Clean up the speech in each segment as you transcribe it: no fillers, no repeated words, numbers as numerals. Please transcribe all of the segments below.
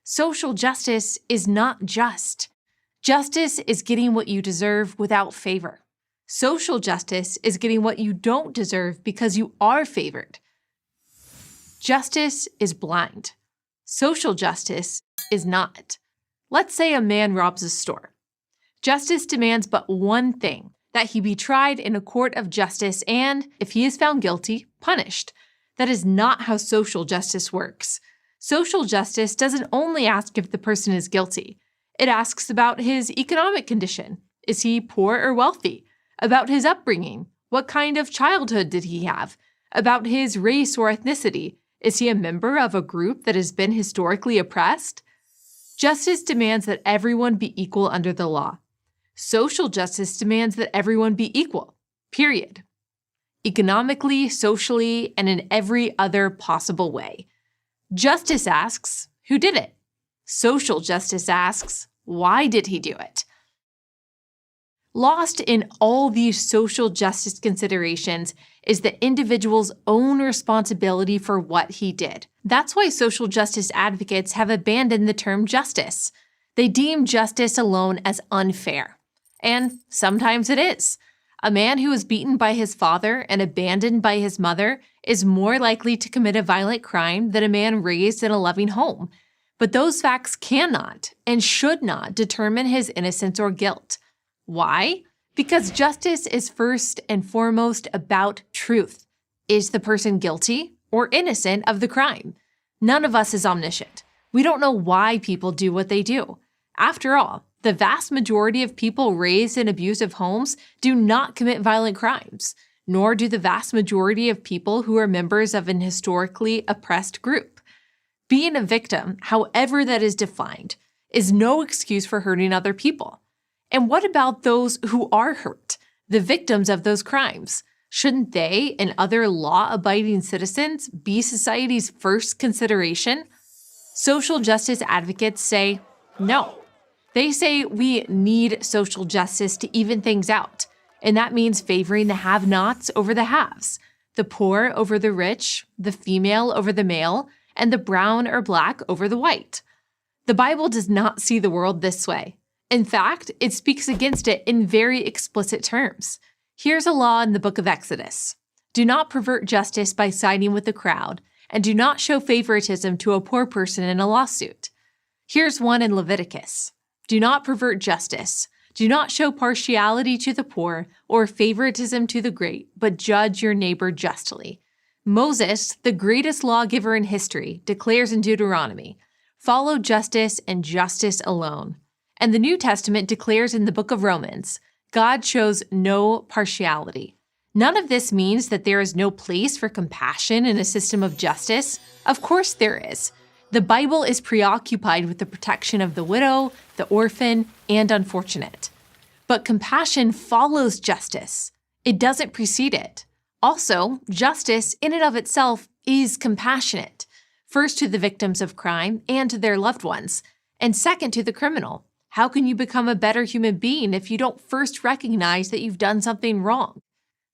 Social justice is not just. Justice is getting what you deserve without favor. Social justice is getting what you don't deserve because you are favored. Justice is blind. Social justice is not. Let's say a man robs a store. Justice demands but one thing, that he be tried in a court of justice and, if he is found guilty, punished. That is not how social justice works. Social justice doesn't only ask if the person is guilty. It asks about his economic condition. Is he poor or wealthy? About his upbringing. What kind of childhood did he have? About his race or ethnicity. Is he a member of a group that has been historically oppressed? Justice demands that everyone be equal under the law. Social justice demands that everyone be equal, period. Economically, socially, and in every other possible way. Justice asks, who did it? Social justice asks, why did he do it? Lost in all these social justice considerations is the individual's own responsibility for what he did. That's why social justice advocates have abandoned the term justice. They deem justice alone as unfair. And sometimes it is. A man who was beaten by his father and abandoned by his mother is more likely to commit a violent crime than a man raised in a loving home. But those facts cannot and should not determine his innocence or guilt. Why? Because justice is first and foremost about truth. Is the person guilty or innocent of the crime? None of us is omniscient. We don't know why people do what they do. After all, the vast majority of people raised in abusive homes do not commit violent crimes, nor do the vast majority of people who are members of an historically oppressed group. Being a victim, however that is defined, is no excuse for hurting other people. And what about those who are hurt, the victims of those crimes? Shouldn't they and other law-abiding citizens be society's first consideration? Social justice advocates say no. They say we need social justice to even things out, and that means favoring the have-nots over the haves, the poor over the rich, the female over the male, and the brown or black over the white. The Bible does not see the world this way. In fact, it speaks against it in very explicit terms. Here's a law in the book of Exodus. Do not pervert justice by siding with the crowd, and do not show favoritism to a poor person in a lawsuit. Here's one in Leviticus. Do not pervert justice. Do not show partiality to the poor or favoritism to the great, but judge your neighbor justly. Moses, the greatest lawgiver in history, declares in Deuteronomy, follow justice and justice alone. And the New Testament declares in the book of Romans, God shows no partiality. None of this means that there is no place for compassion in a system of justice. Of course there is. The Bible is preoccupied with the protection of the widow, the orphan, and unfortunate. But compassion follows justice. It doesn't precede it. Also, justice in and of itself is compassionate. First to the victims of crime and to their loved ones, and second to the criminal. How can you become a better human being if you don't first recognize that you've done something wrong?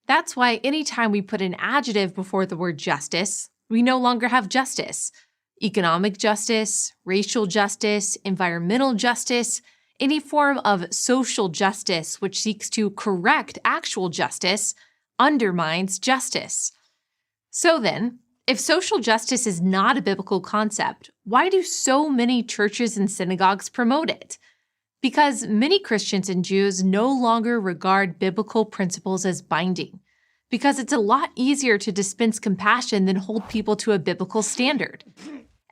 That's why anytime we put an adjective before the word justice, we no longer have justice. Economic justice, racial justice, environmental justice, any form of social justice which seeks to correct actual justice undermines justice. So then, if social justice is not a biblical concept, why do so many churches and synagogues promote it? Because many Christians and Jews no longer regard biblical principles as binding. Because it's a lot easier to dispense compassion than hold people to a biblical standard.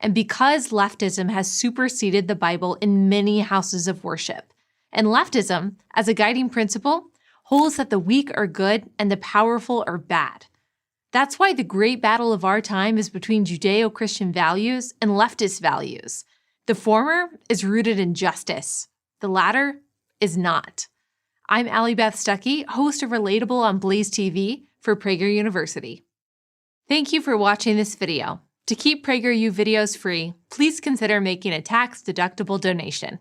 And because leftism has superseded the Bible in many houses of worship. And leftism, as a guiding principle, holds that the weak are good and the powerful are bad. That's why the great battle of our time is between Judeo-Christian values and leftist values. The former is rooted in justice. The latter is not. I'm Allie Beth Stuckey, host of Relatable on Blaze TV for Prager University. Thank you for watching this video. To keep PragerU videos free, please consider making a tax-deductible donation.